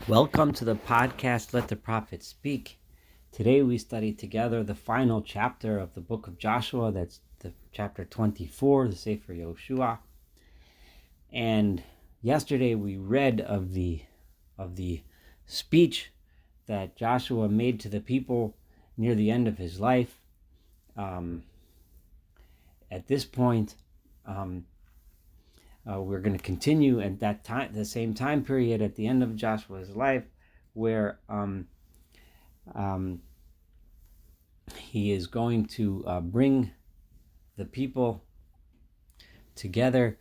Welcome to the podcast, Let the Prophet Speak. Today we study together the final chapter of the book of Joshua. That's the chapter 24, the Sefer Yoshua. And yesterday we read of the speech that Joshua made to the people near the end of his life. At this point, we're going to continue at that time, the same time period at the end of Joshua's life, where he is going to bring the people together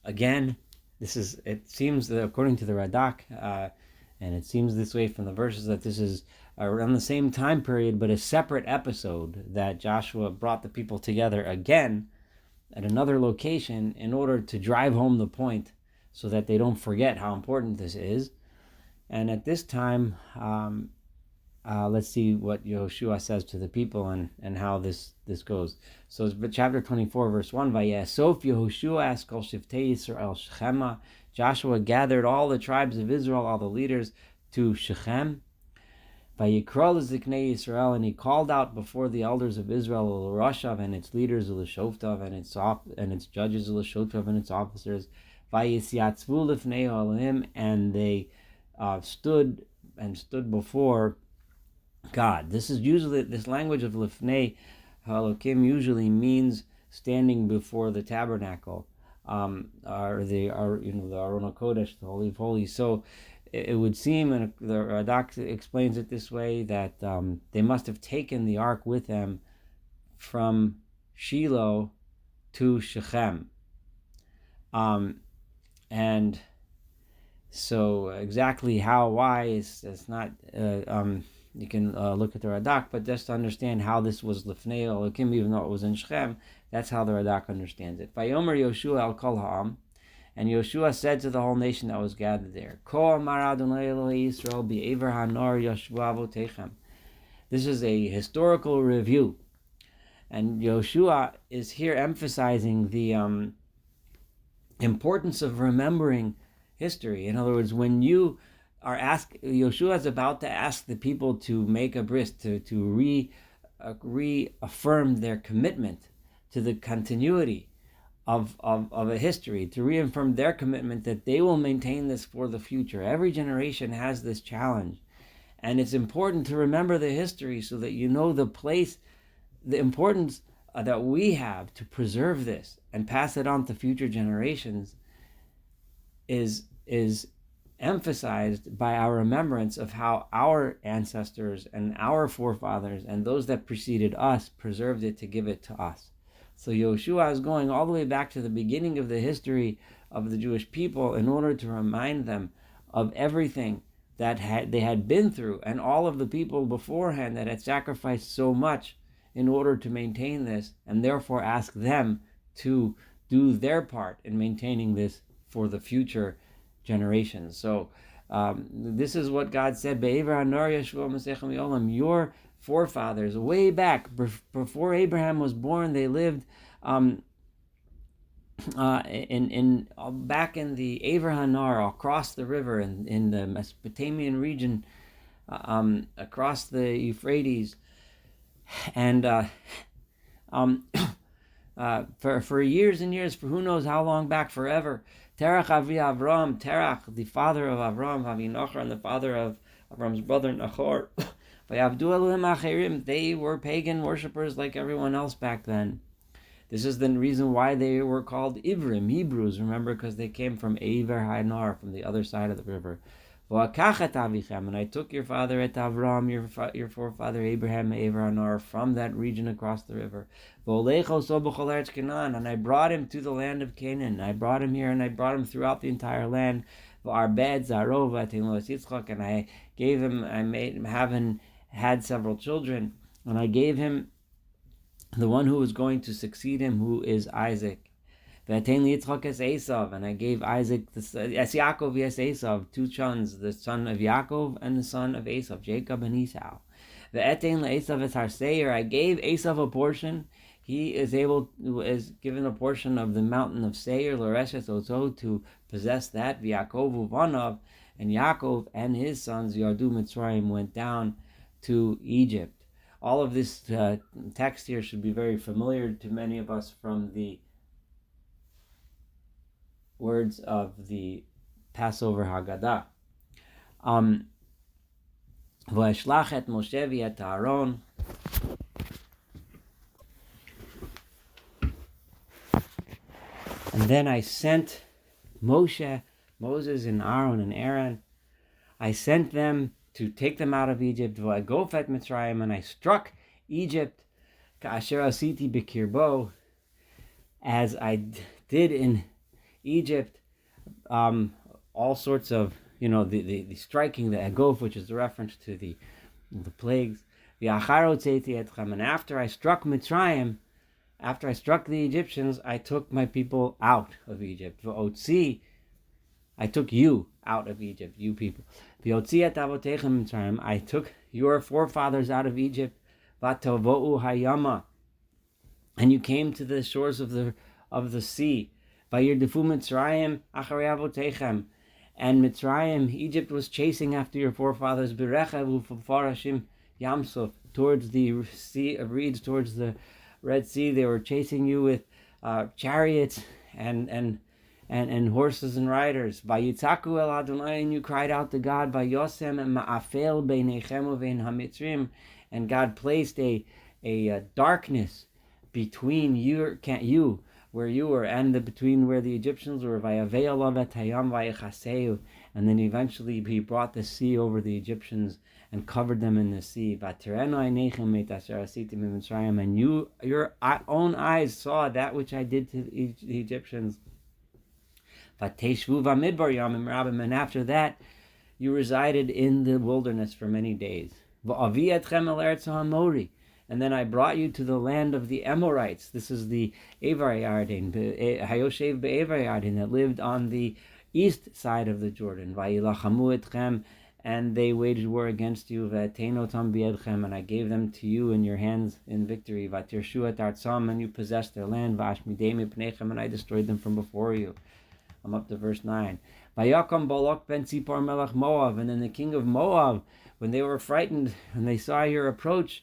again. It seems that according to the Radak, and it seems this way from the verses, that this is around the same time period, but a separate episode that Joshua brought the people together again at another location in order to drive home the point so that they don't forget how important this is. And at this time, let's see what Yoshua says to the people and how this goes. So it's chapter 24, verse 1. Vayesof Yehoshua es kol shiftei Yisrael Shechema. Joshua gathered all the tribes of Israel, all the leaders, to Shechem. Vayikra l'ziknei Yisrael, and he called out before the elders of Israel, l'rashav, and its leaders, l'shoftav, and its judges, l'shoftav, and its officers. Vayisyatzvu lifnei Elohim, and they stood before God. This language of lifnei Elohim usually means standing before the tabernacle, or the Aron HaKodesh, the Holy of Holies. So it would seem, and the Radak explains it this way, that they must have taken the ark with them from Shiloh to Shechem. And so exactly how, why, is not, you can look at the Radak, but just to understand how this was Lifnei Elohim, even though it was in Shechem, that's how the Radak understands it. Vayomer Yoshua al kol ha'am, and Yoshua said to the whole nation that was gathered there, Ko amar Adonai Elohei Yisrael bi'ever hanor Yoshua avotechem. This is a historical review, and Yoshua is here emphasizing the importance of remembering history. In other words, when you are Yoshua is about to ask the people to make a bris, to reaffirm their commitment to the continuity of a history, to reaffirm their commitment that they will maintain this for the future. Every generation has this challenge, and it's important to remember the history so that you know the importance that we have to preserve this and pass it on to future generations is emphasized by our remembrance of how our ancestors and our forefathers and those that preceded us preserved it to give it to us. So Yoshua is going all the way back to the beginning of the history of the Jewish people in order to remind them of everything that they had been through, and all of the people beforehand that had sacrificed so much in order to maintain this, and therefore ask them to do their part in maintaining this for the future generations. So this is what God said, your forefathers way back before Abraham was born, they lived back in the Aver Hanar, across the river in the Mesopotamian region, across the Euphrates, and for years and years, for who knows how long back, forever. Terach Avi Avram, Terach, the father of Avram, Avi Nachor, and the father of Avram's brother Nachor. They were pagan worshippers like everyone else back then. This is the reason why they were called Ivrim, Hebrews, remember, because they came from Aver Hanar, from the other side of the river. And I took your father at Avram, your forefather Abraham, Aver Hanar, from that region across the river. And I brought him to the land of Canaan. I brought him here, and I brought him throughout the entire land. And I gave him, I made him, having had several children, and I gave him the one who was going to succeed him, who is Isaac. And I gave Isaac, Yaakov, yes, Esav, two sons, the son of Yaakov and the son of Esav, Jacob and Esau. I gave Esav a portion. He is given a portion of the mountain of Seir, L'reshes Oto, to possess that, Yaakov Uvanav, and Yaakov and his sons, Yardu Mitzrayim, went down to Egypt. All of this text here should be very familiar to many of us from the words of the Passover Haggadah. V'eshlach et Moshe v'et Aaron. And then I sent Moses and Aaron, I sent them to take them out of Egypt. V'agofet Mitzrayim, and I struck Egypt, ka'asher asiti b'kirbo, as I did in Egypt. All sorts of, the striking, the agof, which is the reference to the plagues. And after I struck Mitzrayim, after I struck the Egyptians, I took my people out of Egypt. I took you out of Egypt, you people. I took your forefathers out of Egypt. And you came to the shores of the sea. And Mitzrayim, Egypt, was chasing after your forefathers towards the Sea of Reeds, towards the Red Sea. They were chasing you with chariots and horses and riders. Vayitzaku el Adonai, and you cried out to God. Vayosem ma'afel beinechem uvein hamitzrim, and God placed a darkness between you where you were and between where the Egyptians were. Vayaveil alav hayam vayachaseu, and then eventually He brought the sea over the Egyptians and covered them in the sea. And your own eyes saw that which I did to the Egyptians. And after that, you resided in the wilderness for many days. And then I brought you to the land of the Amorites. This is the Avar Yarden, Hayoshev be'Avar Yarden, that lived on the east side of the Jordan. And they waged war against you. And I gave them to you in your hands in victory. And you possessed their land. And I destroyed them from before you. I'm up to verse 9. Vayakam Balak ben Tzipor melech Moab. And then the king of Moab, when they were frightened and they saw your approach,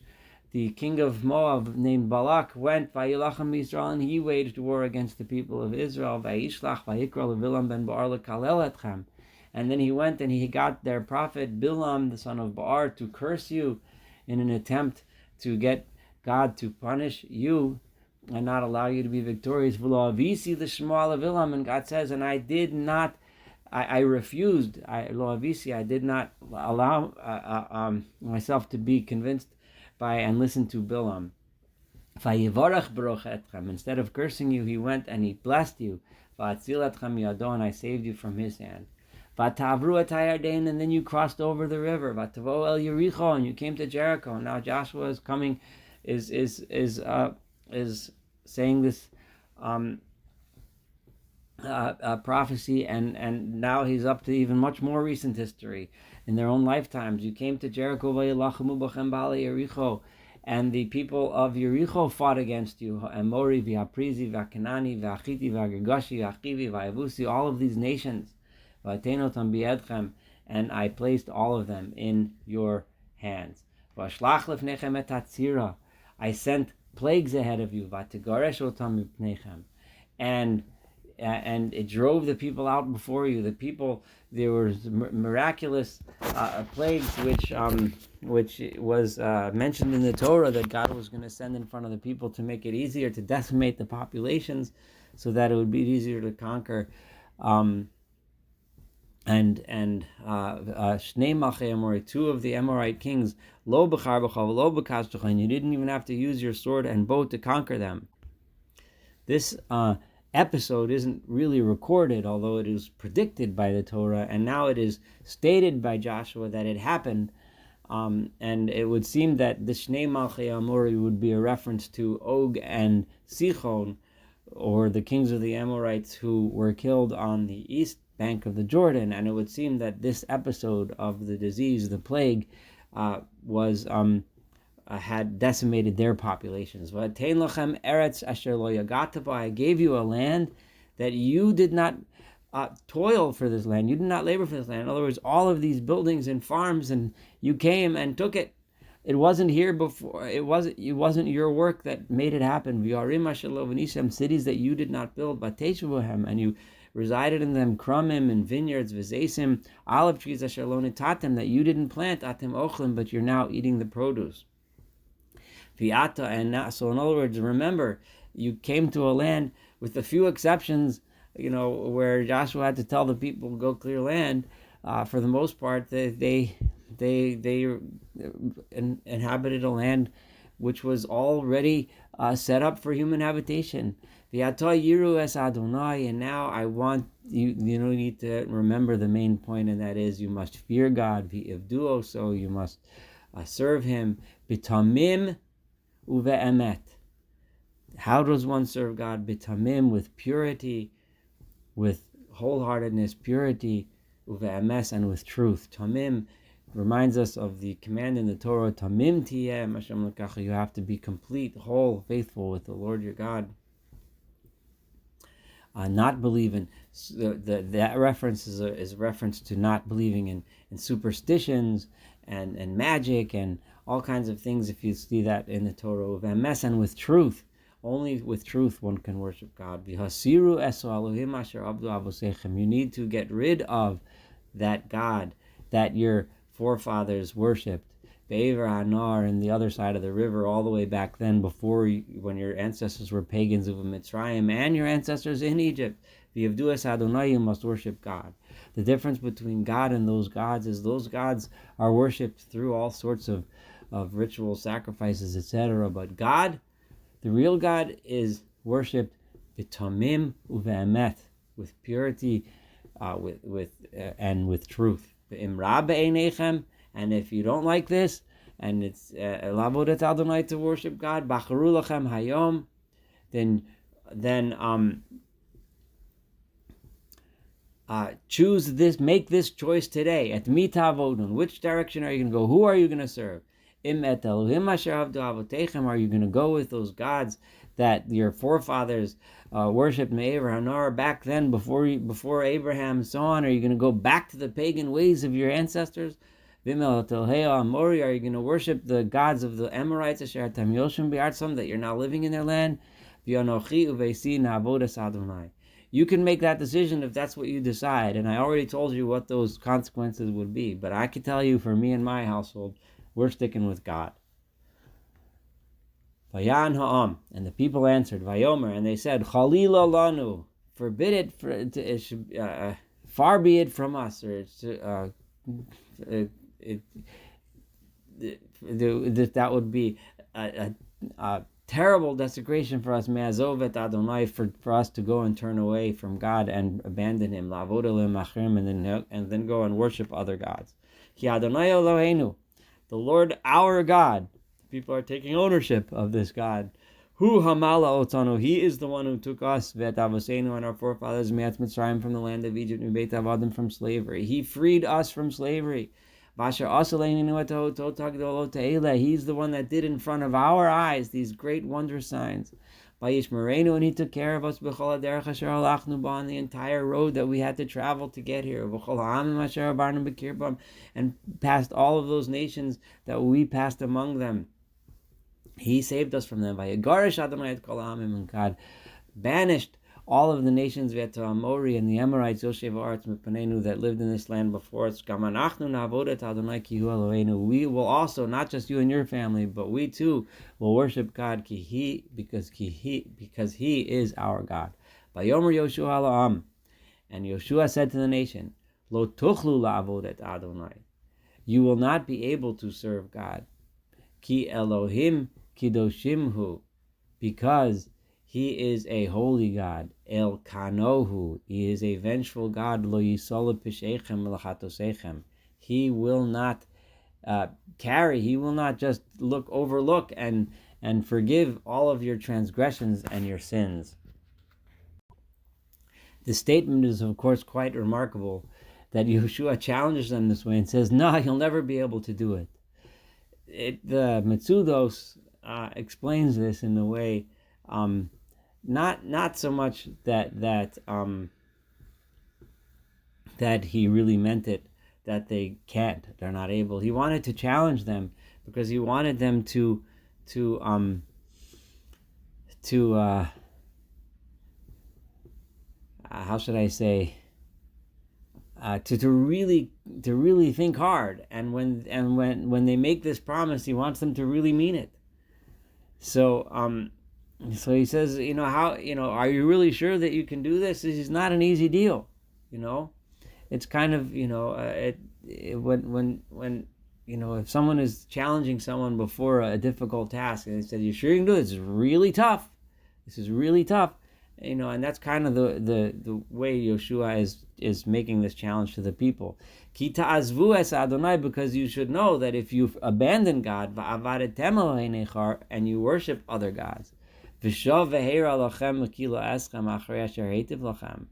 the king of Moab named Balak went, Vayilacham Yisrael, and he waged war against the people of Israel. Vayishlach vayikra leVilam ben Baar lekalel etchem. And then he went and he got their prophet Bilam, the son of Baar, to curse you in an attempt to get God to punish you and not allow you to be victorious. And God says, and I did not, I refused, I did not allow myself to be convinced by and listen to Bilam. Instead of cursing you, he went and he blessed you. And I saved you from his hand. And then you crossed over the river. And you came to Jericho. Now Joshua is coming, is saying this prophecy, and now he's up to even much more recent history in their own lifetimes. You came to Jericho, and the people of Yericho fought against you. Amori, V'Aprizi, V'Kanani, V'Achiti, V'Girgashi, V'Achivi, V'Yavusi, all of these nations. V'Atenotam bi'edchem, and I placed all of them in your hands. V'Ashlach lefnechem et hatzira, I sent plagues ahead of you. V'Tigaresh otam mipnechem, and it drove the people out before you. The people, there was miraculous plagues which was mentioned in the Torah that God was going to send in front of the people to make it easier to decimate the populations, so that it would be easier to conquer. Shnei Malchei Amorite, two of the Amorite kings, lo b'char b'cha v'lo b'kashtecha, and you didn't even have to use your sword and bow to conquer them. This episode isn't really recorded, although it is predicted by the Torah, and now it is stated by Joshua that it happened. And it would seem that the Shnei Malchei Amori would be a reference to Og and Sichon, or the kings of the Amorites who were killed on the east bank of the Jordan. And it would seem that this episode of the disease, the plague, had decimated their populations. I gave you a land that you did not toil for this land. You did not labor for this land. In other words, all of these buildings and farms, and you came and took it. It wasn't here before. It wasn't your work that made it happen. Cities that you did not build, and you resided in them, krumim and vineyards, vizesim, olive trees, tatem, that you didn't plant, atem ochlim, but you're now eating the produce. Viata, and now, so in other words, remember, you came to a land with a few exceptions, where Joshua had to tell the people go clear land. For the most part, they inhabited a land which was already set up for human habitation. Yiru es Adonai, and now I want you. You need to remember the main point, and that is you must fear God. V'ivduo, so you must serve Him. B'tamim uve'emet. How does one serve God? B'tamim, with purity, with wholeheartedness, purity, uve'emes, and with truth. Tamim reminds us of the command in the Torah, Tamim tiyeh Hashem l'kacha. You have to be complete, whole, faithful with the Lord your God. Not believe in that reference is a reference to not believing in superstitions and magic and all kinds of things. If you see that in the Torah, uve'emes, and with truth. Only with truth one can worship God. You need to get rid of that God that your forefathers worshipped. Be'ever Hanar, in the other side of the river, all the way back then, when your ancestors were pagans of Mitzrayim, and your ancestors in Egypt. V'yavdu Adonai, you must worship God. The difference between God and those gods is those gods are worshipped through all sorts of ritual sacrifices, etc. But God, the real God, is worshipped b'tamim uve'emet, with purity, and with truth. And if you don't like this, and it's lavodat Adonai, to worship God, bacharu lachem hayom, then choose this, make this choice today. At mitavodun, which direction are you going to go? Who are you going to serve? Im et Elohim asher avdu avotechem, are you going to go with those gods that your forefathers worshipped Me'ever Hanar back then, before Abraham and so on? Are you going to go back to the pagan ways of your ancestors? Vimel telheo amori, are you going to worship the gods of the Amorites asher tam yoshim bi'artzam, that you're now living in their land? V'yonochi uveisi na'avodas Adonai. You can make that decision if that's what you decide, and I already told you what those consequences would be. But I can tell you, for me and my household, we're sticking with God. Vayan ha'am, and the people answered, Vayomer, and they said, Chalila lanu, forbid it, far be it from us, or that would be a terrible desecration for us, me'azovet Adonai, for us to go and turn away from God and abandon Him, la'avod Elohim, and then go and worship other gods. Ki Adonai Eloheinu, the Lord our God. People are taking ownership of this God. Hu hamala otanu, He is the one who took us, vet avoseinu, and our forefathers, me'atz Mitzrayim, from the land of Egypt, u'beit avadim, from slavery. He freed us from slavery. He's the one that did in front of our eyes these great wondrous signs. And He took care of us on the entire road that we had to travel to get here, and past all of those nations that we passed among them. He saved us from them. And God banished all of the nations, Amori and the Amorites, that lived in this land before us. We will also, not just you and your family, but we too will worship God, because He is our God. Vayomer Yoshua la'am, and Yoshua said to the nation, Lo tuchlu la'avodet Adonai, you will not be able to serve God. Ki Elohim kidoshimhu, because He is a holy God. El Kanohu, He is a vengeful God. Lo yisol pishechem l'chatosechem. He will not He will not just overlook and forgive all of your transgressions and your sins. The statement is, of course, quite remarkable, that Yeshua challenges them this way and says, no, you'll never be able to do it. The Metzudos explains this in the way, not so much that that he really meant it, that they're not able. He wanted to challenge them because he wanted them to how should I say, to really think hard, and when they make this promise, he wants them to really mean it. So he says, how, are you really sure that you can do this? This is not an easy deal, It's kind of, when if someone is challenging someone before a difficult task, and they said, "You sure you can do this? This is really tough. This is really tough." And that's kind of the way Yoshua is making this challenge to the people. Ki ta'azvu es Adonai, because you should know that if you've abandoned God, va'avadetem Elohei nechar, and you worship other gods, v'shav v'heira lachem l'kilo eschem achrei asher heitiv lachem,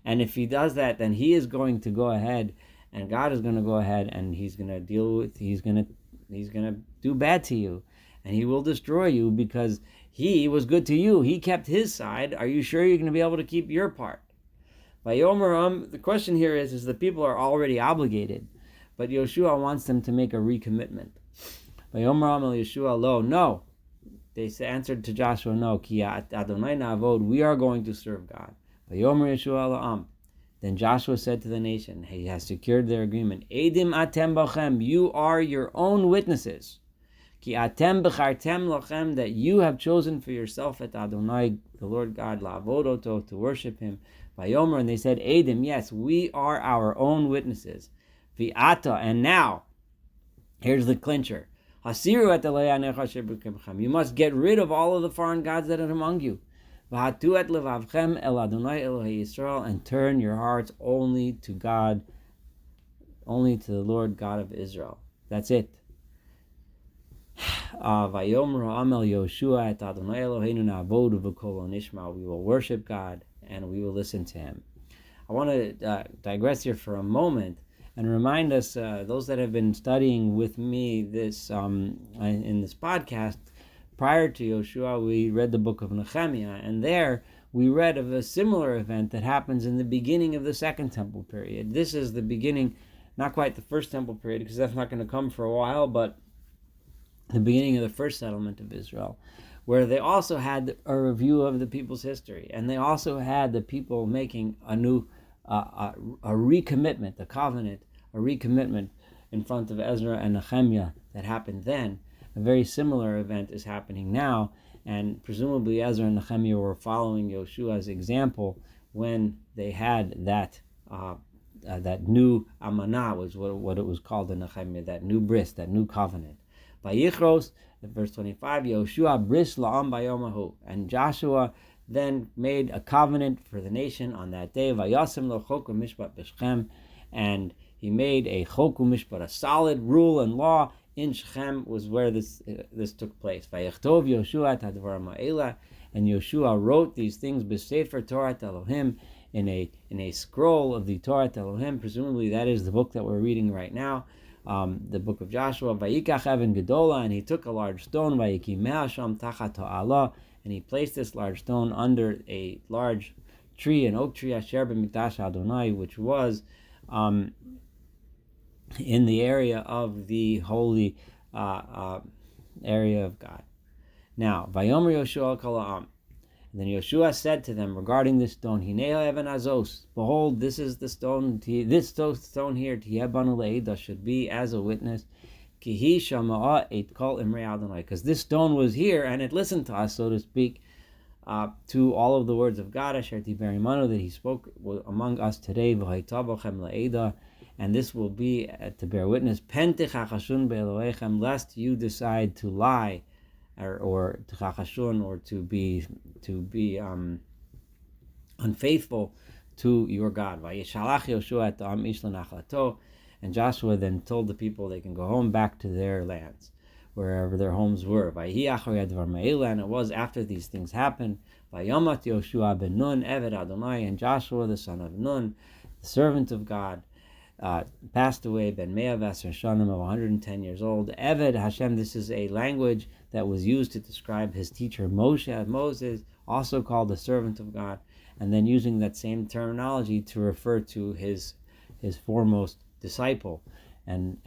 and if he does that, then he is going to go ahead, and God is going to go ahead, and he's going to he's going to do bad to you, and he will destroy you because he was good to you. He kept his side. Are you sure you're going to be able to keep your part? The question here is the people are already obligated, but Yoshua wants them to make a recommitment. Yoshua lo, no. They answered to Joshua, no. Ki Adonai na'avod, we are going to serve God. Then Joshua said to the nation, he has secured their agreement. Edim atem bachem, you are your own witnesses. Ki atem b'chartem lachem, that you have chosen for yourself at Adonai, the Lord God, la'avodoto, to worship Him. Vayomer, and they said, Edim, yes, we are our own witnesses. V'ata, and now, here's the clincher. Hasiru et elei anecha shebekemchem, you must get rid of all of the foreign gods that are among you. V'hatu et levavchem el Adonai Elohei Yisrael, and turn your hearts only to God, only to the Lord God of Israel. That's it. Vayomer ha'amel Yoshua et Adonai Eloheinu na'avodu v'kol nishma, we will worship God and we will listen to Him. I want to digress here for a moment and remind us, those that have been studying with me this in this podcast. Prior to Yoshua, we read the book of Nehemiah, and there we read of a similar event that happens in the beginning of the Second Temple period. This is the beginning, not quite the First Temple period, because that's not going to come for a while, but the beginning of the first settlement of Israel, where they also had a review of the people's history, and they also had the people making a new, a recommitment, a covenant, a recommitment in front of Ezra and Nehemiah that happened then. A very similar event is happening now, and presumably Ezra and Nehemiah were following Yoshua's example when they had that new amanah, was what it was called in Nehemiah, that new bris, that new covenant. Vayichros, verse 25, Yoshua bris la'am bayomahu, and Joshua then made a covenant for the nation on that day. Vayasim lo chok u'mishpat b'Shechem, and he made a chok u'mishpat, a solid rule and law in Shechem, was where this took place. Vayechtov Yoshua et hadvarim ha'ela, and Yoshua wrote these things b'sefer Torah Elohim, in a scroll of the Torah Elohim. Presumably that is the book that we're reading right now, the book of Joshua. Vayikach even gedola, and he took a large stone, vayikimeh sham tachat ha'ala, and he placed this large stone under a large tree, an oak tree, asher b'mikdash Adonai, which was in the area of the holy area of God. Now, Vayomer Yoshua kol ha'am, and then Yoshua said to them regarding this stone, Hinei even azos, behold, this is the stone, this stone here, Tiyeh banu le'edah, should be as a witness, Kihi shama'a et kol imrei Adonai, because this stone was here and it listened to us, so to speak, to all of the words of God, Asher Tiber Imanu, that He spoke among us today, V'hayta bochem le'edah, and this will be to bear witness, Pen techachashun be'elohechem, lest you decide to lie, or to chachashun, or to be unfaithful to your God. Vayishalach Yoshua et ha'am ish lenachlato, and Joshua then told the people they can go home back to their lands, wherever their homes were. Vayhi acharei advarim ha'ela, and it was after these things happened. Vayamat Yoshua ben Nun eved Adonai, and Joshua the son of Nun, the servant of God, passed away, ben Mea v'Asar Shanim, of 110 years old. Eved Hashem, this is a language that was used to describe his teacher Moses, also called the servant of God, and then using that same terminology to refer to his his foremost disciple and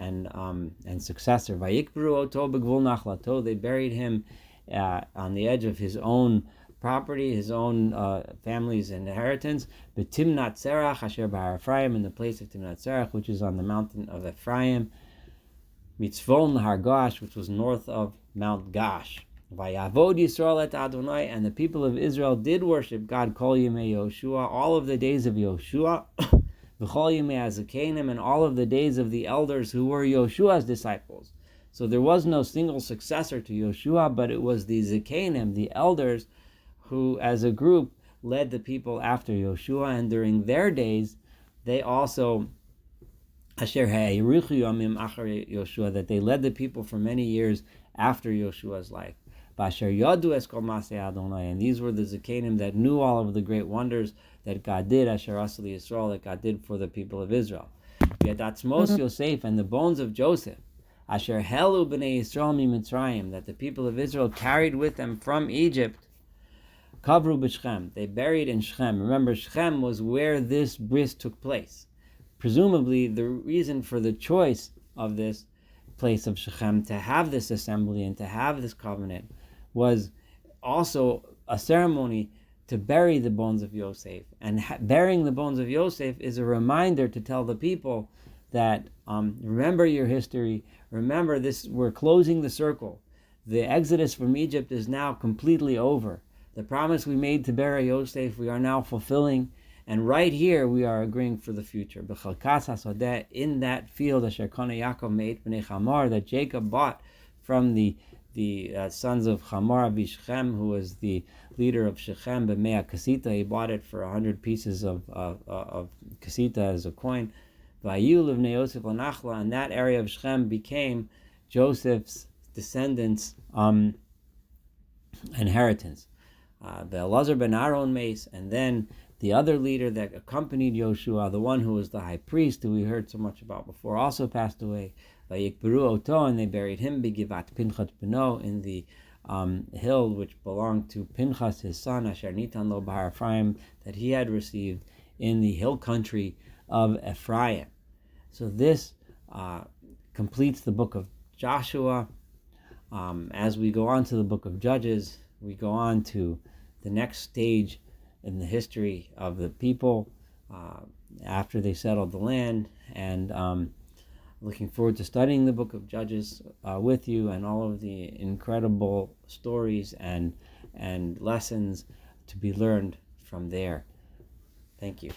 successor. Vayikbru oto b'gvul nachlato. They buried him on the edge of his own property, his own family's inheritance. B'timnat serach asher b'har Ephraim, in the place of Timnat Serach, which is on the mountain of Ephraim. Mitzvon Har Gash, which was north of Mount Gash. Vayavod Yisrael et Adonai, and the people of Israel did worship God Kol Yemei Yoshua, all of the days of Yoshua, V'chol Yemei Azakanim, and all of the days of the elders who were Yoshua's disciples. So there was no single successor to Yoshua, but it was the Zakanim, the elders, who as a group led the people after Yoshua, and during their days, they also Asher ha'erichu yamim achar Yoshua, that they led the people for many years after Yoshua's life. B'asher yadu es kol masei Adonai, and these were the Zakanim that knew all of the great wonders that God did, Asher asli Yisrael, that God did for the people of Israel. V'yadatzmos Yosef, and the bones of Joseph, Asher helu b'nei Yisrael miMitzrayim, that the people of Israel carried with them from Egypt, kavru b'Shechem, they buried in Shechem. Remember, Shechem was where this bris took place. Presumably, the reason for the choice of this place of Shechem to have this assembly and to have this covenant was also a ceremony to bury the bones of Yosef. And burying the bones of Yosef is a reminder to tell the people that remember your history, remember this, we're closing the circle. The exodus from Egypt is now completely over. The promise we made to bury Yosef, we are now fulfilling. And right here, we are agreeing for the future. B'chalkas hasadeh, in that field, asher kana Yaakov me'et b'nei Chamar, that Jacob bought from the sons of Chamar of Shechem, who was the leader of Shechem, b'mea kasita. He bought it for 100 pieces of kasita as a coin. V'ayu livnei Yosef l'nachla, and that area of Shechem became Joseph's descendants' inheritance. Elazar ben Aaron mace, and then the other leader that accompanied Yoshua, the one who was the high priest, who we heard so much about before, also passed away. Vayikberu oto, and they buried him b'givat Pinchas beno, in the hill which belonged to Pinchas, his son, asher nitan lo b'har Ephraim, that he had received in the hill country of Ephraim. So this completes the book of Joshua. As we go on to the book of Judges, we go on to the next stage in the history of the people after they settled the land, and looking forward to studying the book of Judges with you, and all of the incredible stories and lessons to be learned from there. Thank you.